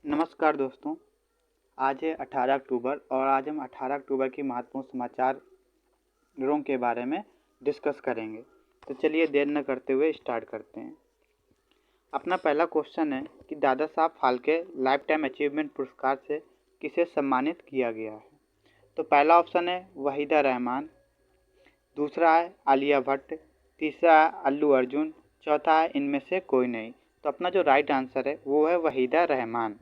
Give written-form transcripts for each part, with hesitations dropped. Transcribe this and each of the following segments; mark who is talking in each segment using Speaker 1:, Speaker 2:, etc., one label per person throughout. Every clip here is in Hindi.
Speaker 1: नमस्कार दोस्तों। आज है 18 अक्टूबर और आज हम 18 अक्टूबर की महत्वपूर्ण समाचारों के बारे में डिस्कस करेंगे। तो चलिए देर न करते हुए स्टार्ट करते हैं। अपना पहला क्वेश्चन है कि Dada Saheb Phalke life time achievement पुरस्कार से किसे सम्मानित किया गया है। तो पहला ऑप्शन है वहीदा रहमान, दूसरा है आलिया भट्ट, तीसरा है अल्लू अर्जुन, चौथा है इनमें से कोई नहीं। तो अपना जो राइट आंसर है वो है वहीदा रहमान।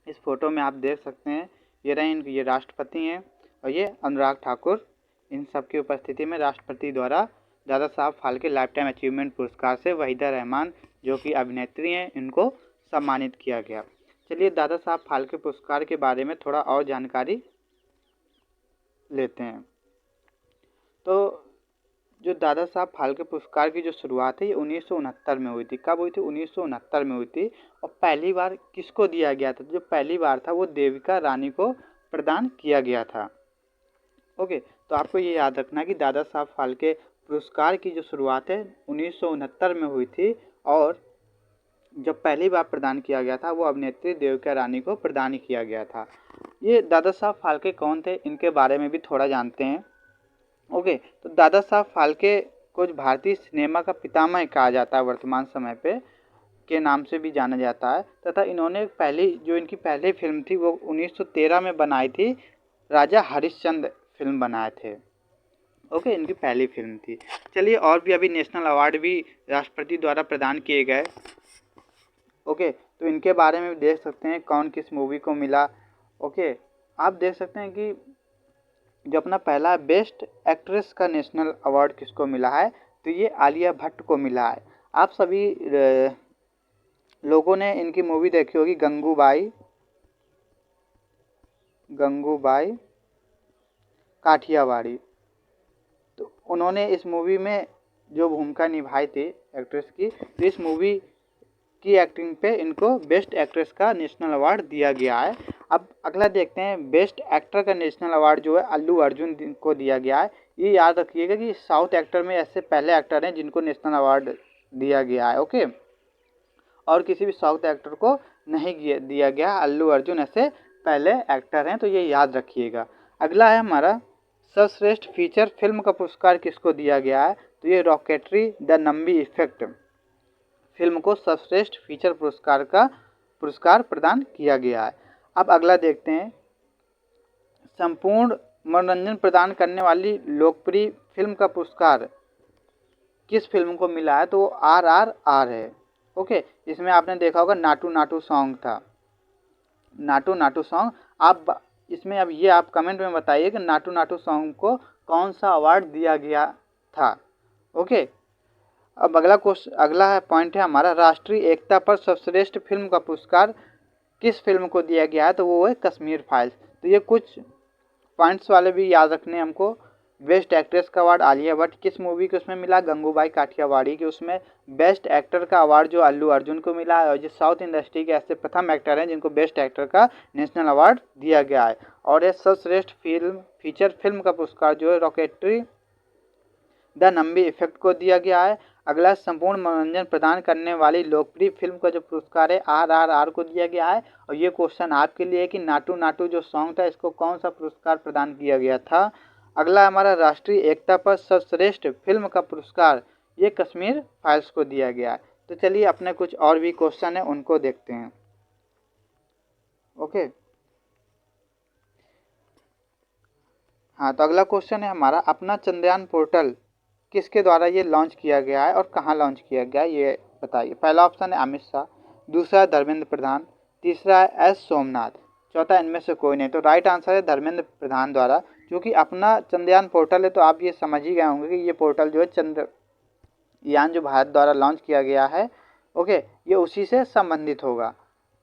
Speaker 1: इस फोटो में आप देख सकते हैं ये राष्ट्रपति हैं और ये अनुराग ठाकुर। इन सब की उपस्थिति में राष्ट्रपति द्वारा Dada Saheb Phalke life time achievement पुरस्कार से वहीदा रहमान जो कि अभिनेत्री हैं इनको सम्मानित किया गया। चलिए दादा साहब फाल्के पुरस्कार के बारे में थोड़ा और जानकारी लेते हैं। तो जो दादा साहब फाल्के पुरस्कार की जो शुरुआत है ये 1969 में हुई थी। कब हुई थी? 1969 में हुई थी। और पहली बार किसको दिया गया था? जो पहली बार था वो देविका रानी को प्रदान किया गया था। ओके, तो आपको ये याद रखना कि दादा साहब फाल्के पुरस्कार की जो शुरुआत है 1969 में हुई थी और जब पहली बार प्रदान किया गया था वो अभिनेत्री देविका रानी को प्रदान किया गया था। ये दादा साहब फाल्के कौन थे इनके बारे में भी थोड़ा जानते हैं। ओके, तो दादा साहब फाल्के को भारतीय सिनेमा का पितामह कहा जाता है, वर्तमान समय पे के नाम से भी जाना जाता है। तथा इन्होंने इनकी पहली फिल्म थी वो 1913 में बनाई थी, राजा हरिश्चंद्र फिल्म बनाए थे। ओके, इनकी पहली फिल्म थी। चलिए और भी अभी नेशनल अवार्ड भी राष्ट्रपति द्वारा प्रदान किए गए। ओके, तो इनके बारे में भी देख सकते हैं कौन किस मूवी को मिला। ओके, आप देख सकते हैं कि जो अपना पहला बेस्ट एक्ट्रेस का नेशनल अवार्ड किसको मिला है, तो ये आलिया भट्ट को मिला है। आप सभी लोगों ने इनकी मूवी देखी होगी गंगूबाई काठियावाड़ी। तो उन्होंने इस मूवी में जो भूमिका निभाई थी एक्ट्रेस की, तो इस मूवी की एक्टिंग पे इनको बेस्ट एक्ट्रेस का नेशनल अवार्ड दिया गया है। अब अगला देखते हैं, बेस्ट एक्टर का नेशनल अवार्ड जो है अल्लू अर्जुन को दिया गया है। ये याद रखिएगा कि साउथ एक्टर में ऐसे पहले एक्टर हैं जिनको नेशनल अवार्ड दिया गया है। ओके, और किसी भी साउथ एक्टर को नहीं दिया गया, अल्लू अर्जुन ऐसे पहले एक्टर हैं, तो ये याद रखिएगा। अगला है हमारा सर्वश्रेष्ठ फीचर फिल्म का पुरस्कार किसको दिया गया है, तो ये rocketry the Nambi effect film को सर्वश्रेष्ठ फीचर पुरस्कार प्रदान किया गया है। अब अगला देखते हैं, संपूर्ण मनोरंजन प्रदान करने वाली लोकप्रिय फिल्म का पुरस्कार किस फिल्म को मिला है, तो वो RRR है। ओके, इसमें आपने देखा होगा नाटू नाटू सॉन्ग था, नाटू नाटू सॉन्ग। आप इसमें अब ये आप कमेंट में बताइए कि नाटू नाटू सॉन्ग को कौन सा अवार्ड दिया गया था। ओके, अब अगला पॉइंट है हमारा, राष्ट्रीय एकता पर सर्वश्रेष्ठ फिल्म का पुरस्कार किस फिल्म को दिया गया है, तो वो है कश्मीर फाइल्स। तो ये कुछ पॉइंट्स वाले भी याद रखने हमको। बेस्ट एक्ट्रेस का अवार्ड आलिया भट्ट किस मूवी के उसमें मिला, गंगूबाई काठियावाड़ी के उसमें। बेस्ट एक्टर का अवार्ड जो अल्लू अर्जुन को मिला है और जो साउथ इंडस्ट्री के ऐसे प्रथम एक्टर हैं जिनको बेस्ट एक्टर का नेशनल अवार्ड दिया गया है। और ये सर्वश्रेष्ठ फीचर फिल्म का पुरस्कार जो है रॉकेटरी द नंबी इफेक्ट को दिया गया है। अगला संपूर्ण मनोरंजन प्रदान करने वाली लोकप्रिय फिल्म का जो पुरस्कार है RRR को दिया गया है। और ये क्वेश्चन आपके लिए कि नाटू नाटू जो सॉन्ग था इसको कौन सा पुरस्कार प्रदान किया गया था। अगला हमारा राष्ट्रीय एकता पर सर्वश्रेष्ठ फिल्म का पुरस्कार ये कश्मीर फाइल्स को दिया गया है। तो चलिए अपने कुछ और भी क्वेश्चन है उनको देखते हैं। ओके, हाँ, तो अगला क्वेश्चन है हमारा, अपना चंद्रयान पोर्टल किसके द्वारा ये लॉन्च किया गया है और कहाँ लॉन्च किया गया है ये बताइए। पहला ऑप्शन है अमित शाह, दूसरा है धर्मेंद्र प्रधान, तीसरा है S सोमनाथ, चौथा इनमें से कोई नहीं। तो राइट आंसर है धर्मेंद्र प्रधान द्वारा। क्योंकि अपना चंद्रयान पोर्टल है तो आप ये समझ ही गए होंगे कि ये पोर्टल जो है चंद्रयान जो भारत द्वारा लॉन्च किया गया है, ओके, ये उसी से संबंधित होगा।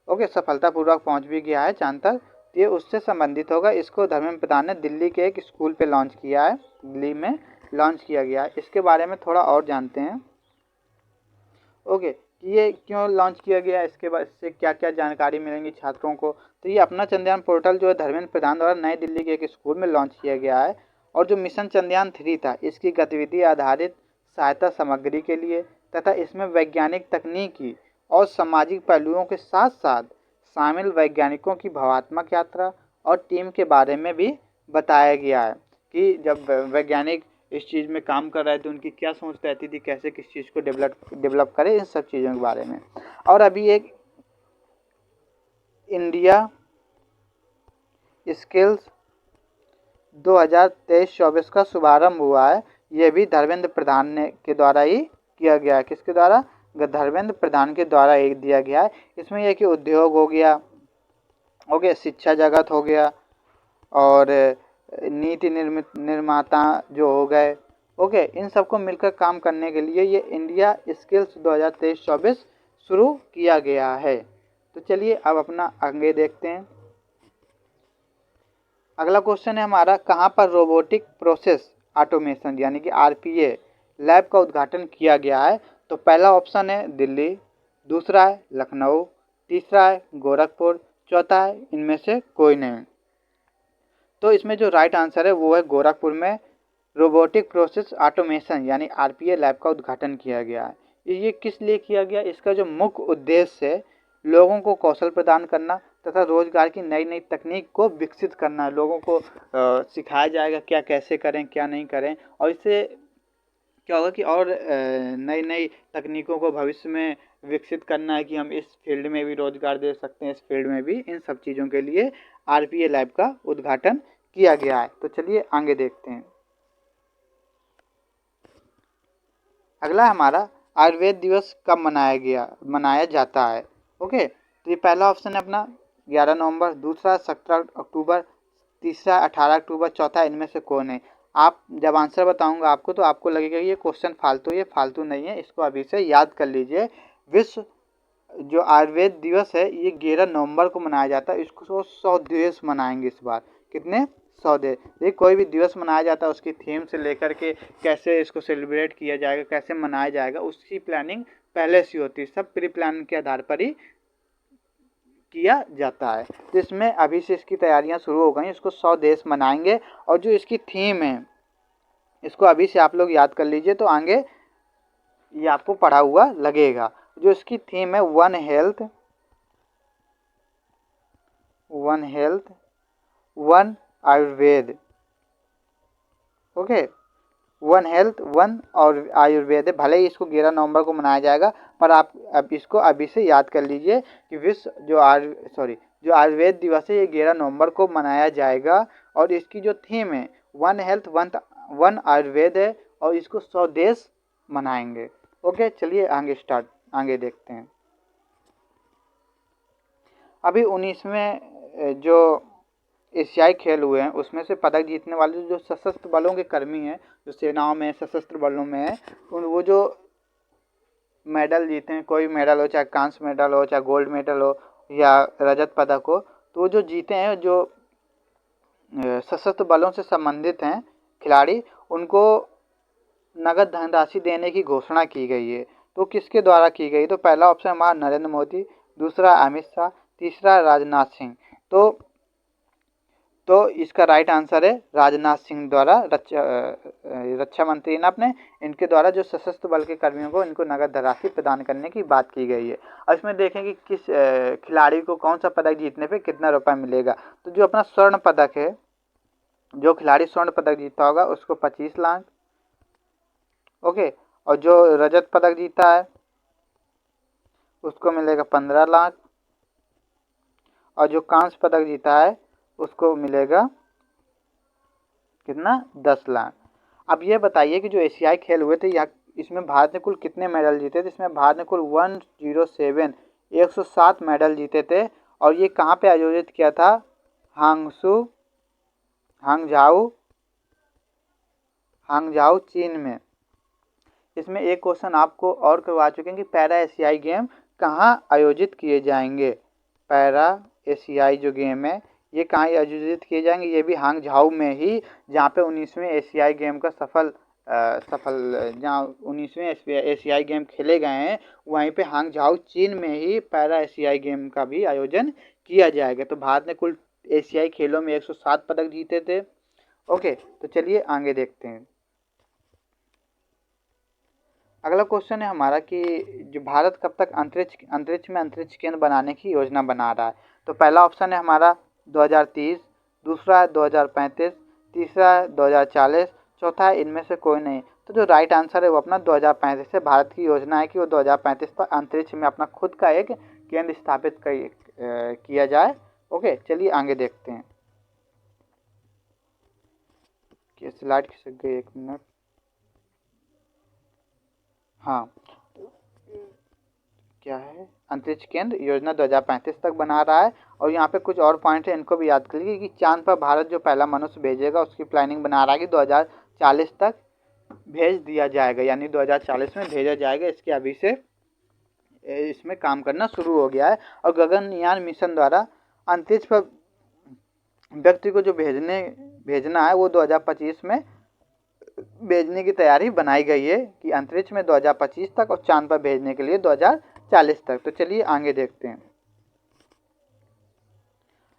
Speaker 1: ओके, सफलतापूर्वक पहुँच भी गया है चांद तक, ये उससे संबंधित होगा। इसको धर्मेंद्र प्रधान ने दिल्ली के एक स्कूल पे लॉन्च किया है, दिल्ली में लॉन्च किया गया है। इसके बारे में थोड़ा और जानते हैं। ओके, ये क्यों लॉन्च किया गया है, इसके बाद इससे क्या क्या जानकारी मिलेंगी छात्रों को। तो ये अपना चंद्रयान पोर्टल जो है धर्मेंद्र प्रधान द्वारा नई दिल्ली के एक स्कूल में लॉन्च किया गया है। और जो मिशन चंद्रयान 3 था इसकी गतिविधि आधारित सहायता सामग्री के लिए तथा इसमें वैज्ञानिक तकनीकी और सामाजिक पहलुओं के साथ साथ शामिल वैज्ञानिकों की भावात्मक यात्रा और टीम के बारे में भी बताया गया है कि जब वैज्ञानिक इस चीज़ में काम कर रहे थे उनकी क्या सोच रहती थी, कैसे किस चीज़ को डेवलप करें, इन सब चीज़ों के बारे में। और अभी एक इंडिया स्किल्स 2023-24 का शुभारंभ हुआ है। ये भी धर्मेंद्र प्रधान ने के द्वारा ही किया गया है। किसके द्वारा? धर्मेंद्र प्रधान के द्वारा एक दिया गया है। इसमें यह कि उद्योग हो गया, शिक्षा जगत हो गया, और नीति निर्माता जो हो गए, इन सबको मिलकर काम करने के लिए ये इंडिया स्किल्स 2023-24 शुरू किया गया है। तो चलिए अब अपना आगे देखते हैं। अगला क्वेश्चन है हमारा, कहाँ पर रोबोटिक प्रोसेस ऑटोमेशन यानी कि आरपीए लैब का उद्घाटन किया गया है? तो पहला ऑप्शन है दिल्ली, दूसरा है लखनऊ, तीसरा है गोरखपुर, चौथा है इनमें से कोई नहीं। तो इसमें जो राइट आंसर है वो है गोरखपुर में रोबोटिक प्रोसेस ऑटोमेशन यानी आरपीए लैब का उद्घाटन किया गया है। ये किस लिए किया गया? इसका जो मुख्य उद्देश्य है लोगों को कौशल प्रदान करना तथा रोजगार की नई नई तकनीक को विकसित करना है। लोगों को सिखाया जाएगा क्या कैसे करें क्या नहीं करें, और इससे क्या होगा कि और नई नई तकनीकों को भविष्य में विकसित करना है कि हम इस फील्ड में भी रोजगार दे सकते हैं, इस फील्ड में भी। इन सब चीज़ों के लिए आरपीए लैब का उद्घाटन किया गया है। तो चलिए आगे देखते हैं। अगला हमारा आयुर्वेद दिवस कब मनाया जाता है? तो ये पहला ऑप्शन है अपना 11 नवंबर, दूसरा 17 अक्टूबर, तीसरा 18 अक्टूबर, चौथा इनमें से कौन है? आप जब आंसर बताऊंगा आपको तो आपको लगेगा ये क्वेश्चन फालतू, ये फालतू नहीं है, इसको अभी से याद कर लीजिए। विश्व जो आयुर्वेद दिवस है ये 11 नवंबर को मनाया जाता है। इसको 100 देश मनाएंगे इस बार। कितने? 100 देश। ये कोई भी दिवस मनाया जाता है उसकी थीम से लेकर के कैसे इसको सेलिब्रेट किया जाएगा, कैसे मनाया जाएगा, उसकी प्लानिंग पहले से होती है। सब प्री प्लान के आधार पर ही किया जाता है। तो इसमें अभी से इसकी तैयारियां शुरू हो गई। इसको 100 देश मनाएंगे, और जो इसकी थीम है इसको अभी से आप लोग याद कर लीजिए तो आगे ये आपको पढ़ा हुआ लगेगा। जो इसकी थीम है one health one Ayurveda. One health one और आयुर्वेद है। भले ही इसको 11 नवंबर को मनाया जाएगा, पर आप अब इसको अभी से याद कर लीजिए कि जो आयुर्वेद दिवस है ये 11 नवंबर को मनाया जाएगा, और इसकी जो थीम है वन हेल्थ वन आयुर्वेद है, और इसको 100 देश मनाएंगे। चलिए आगे देखते हैं। अभी 19वें जो एशियाई खेल हुए हैं उसमें से पदक जीतने वाले जो सशस्त्र बलों के कर्मी हैं, जो सेनाओं में सशस्त्र बलों में है, वो जो मेडल जीते हैं, कोई मेडल हो, चाहे कांस्य मेडल हो, चाहे गोल्ड मेडल हो या रजत पदक हो, तो वो जो जीते हैं, जो सशस्त्र बलों से संबंधित हैं खिलाड़ी, उनको नगद धनराशि देने की घोषणा की गई है। तो किसके द्वारा की गई? तो पहला ऑप्शन हमारा नरेंद्र मोदी, दूसरा अमित शाह, तीसरा राजनाथ सिंह। तो इसका राइट आंसर है राजनाथ सिंह द्वारा, रक्षा मंत्री ना अपने, इनके द्वारा जो सशस्त्र बल के कर्मियों को इनको नगद धनराशि प्रदान करने की बात की गई है। और इसमें देखें कि किस खिलाड़ी को कौन सा पदक जीतने पे कितना रुपया मिलेगा। तो जो अपना स्वर्ण पदक है, जो खिलाड़ी स्वर्ण पदक जीता होगा उसको 25 लाख, और जो रजत पदक जीता है उसको मिलेगा 15 लाख, और जो कांस्य पदक जीता है उसको मिलेगा कितना? 10 लाख। अब ये बताइए कि जो एशियाई खेल हुए थे या इसमें भारत ने कुल कितने मेडल जीते थे? इसमें भारत ने कुल 107 मेडल जीते थे, और ये कहाँ पे आयोजित किया था? हांगझाऊ चीन में। इसमें एक क्वेश्चन आपको और करवा चुके हैं कि पैरा एशियाई गेम कहाँ आयोजित किए जाएंगे। पैरा एशियाई जो गेम है ये कहाँ आयोजित किए जाएंगे? ये भी हांगझाऊ में ही, जहाँ पे 19वें एशियाई गेम का जहाँ 19वें एशियाई गेम खेले गए हैं, वहीं पे हांगझाऊ चीन में ही पैरा एशियाई गेम का भी आयोजन किया जाएगा। तो भारत ने कुल एशियाई खेलों में 107 पदक जीते थे। तो चलिए आगे देखते हैं। अगला क्वेश्चन है हमारा कि जो भारत कब तक अंतरिक्ष में अंतरिक्ष केंद्र बनाने की योजना बना रहा है। तो पहला ऑप्शन है हमारा 2030, दूसरा है 2035, तीसरा है 2040, चौथा है इनमें से कोई नहीं। तो जो राइट आंसर है वो अपना 2035 है। भारत की योजना है कि वो 2035 तक अंतरिक्ष में अपना खुद का एक केंद्र स्थापित किया जाए। ओके, चलिए आगे देखते हैं। स्लाइड खिसक गई, 1 मिनट। हाँ, क्या है, अंतरिक्ष केंद्र योजना 2035 तक बना रहा है। और यहाँ पे कुछ और पॉइंट है, इनको भी याद कर लीजिए कि चांद पर भारत जो पहला मनुष्य भेजेगा उसकी प्लानिंग बना रहा है कि 2040 तक भेज दिया जाएगा, यानी 2040 में भेजा जाएगा। इसके अभी से इसमें काम करना शुरू हो गया है। और गगनयान मिशन द्वारा अंतरिक्ष पर व्यक्ति को जो भेजना है वो 2025 में भेजने की तैयारी बनाई गई है कि अंतरिक्ष में 2025 तक और चांद पर भेजने के लिए 2040 तक। तो चलिए आगे देखते हैं।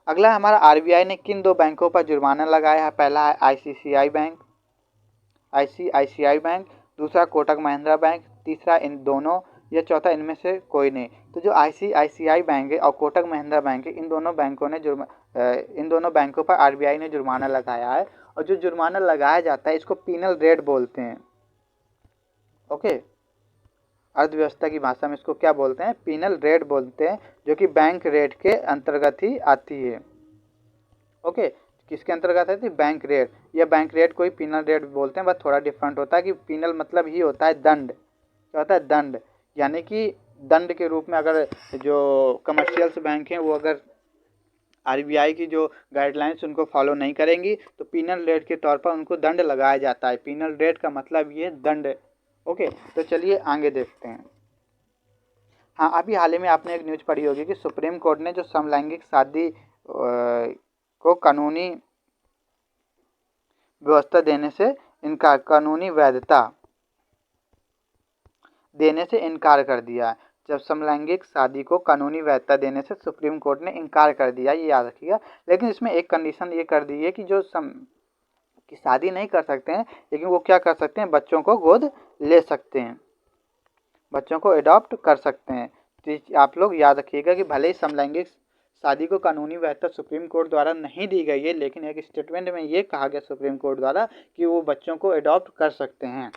Speaker 1: अगला हमारा आरबीआई ने किन 2 बैंकों पर जुर्माना लगाया है। पहला है आईसीआईसीआई बैंक, दूसरा कोटक महिंद्रा बैंक, तीसरा इन दोनों या चौथा इनमें से कोई नहीं। तो जो आईसीआईसीआई बैंक है और कोटक महिंद्रा बैंक है, इन दोनों बैंकों पर आरबीआई ने जुर्माना लगाया है। और जो जुर्माना लगाया जाता है इसको पीनल रेट बोलते हैं। ओके, अर्थव्यवस्था की भाषा में इसको क्या बोलते हैं, पीनल रेट बोलते हैं, जो कि बैंक रेट के अंतर्गत ही आती है। ओके, किसके अंतर्गत आती है, बैंक रेट। या बैंक रेट को ही पीनल रेट बोलते हैं, बस थोड़ा डिफरेंट होता है कि पीनल मतलब ही होता है दंड। क्या होता है, दंड। यानी कि दंड के रूप में अगर जो कमर्शियल्स बैंक हैं वो अगर आरबीआई की जो गाइडलाइंस उनको फॉलो नहीं करेंगी तो पीनल रेट के तौर पर उनको दंड लगाया जाता है। पीनल रेट का मतलब ये दंड। ओके, तो चलिए आगे देखते हैं। हाँ, अभी हाल ही में आपने एक न्यूज़ पढ़ी होगी कि सुप्रीम कोर्ट ने जो समलैंगिक शादी को कानूनी व्यवस्था देने से इनकार, कानूनी वैधता देने से इनकार कर दिया है। जब समलैंगिक शादी को कानूनी वैधता देने से सुप्रीम कोर्ट ने इनकार कर दिया, ये याद रखिएगा। लेकिन इसमें एक कंडीशन ये कर दी है कि जो की शादी नहीं कर सकते हैं, लेकिन वो क्या कर सकते हैं, बच्चों को गोद ले सकते हैं, बच्चों को अडॉप्ट कर सकते हैं। तो आप लोग याद रखिएगा कि भले ही समलैंगिक शादी को कानूनी वैधता सुप्रीम कोर्ट द्वारा नहीं दी गई है, लेकिन एक स्टेटमेंट में ये कहा गया सुप्रीम कोर्ट द्वारा कि वो बच्चों को अडॉप्ट कर सकते हैं।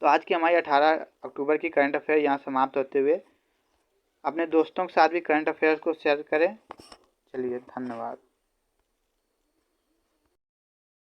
Speaker 1: तो आज की हमारी 18 अक्टूबर की करंट अफेयर यहाँ समाप्त होते हुए अपने दोस्तों के साथ भी करंट अफेयर्स को शेयर करें। चलिए, धन्यवाद।